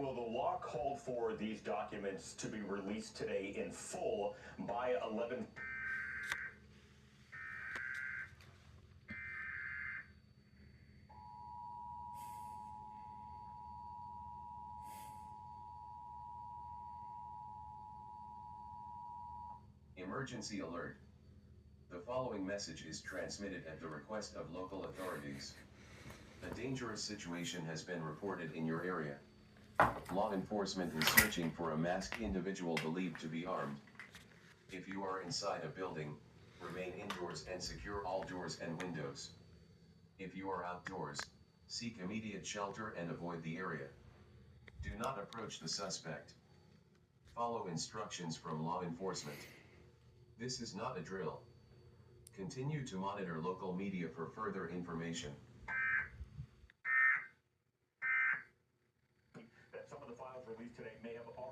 will the law call for these documents to be released today in full by 11? Emergency alert. The following message is transmitted at the request of local authorities. A dangerous situation has been reported in your area. Law enforcement is searching for a masked individual believed to be armed. If you are inside a building, remain indoors and secure all doors and windows. If you are outdoors, seek immediate shelter and avoid the area. Do not approach the suspect. Follow instructions from law enforcement. This is not a drill. Continue to monitor local media for further information. That some of the files released today may have already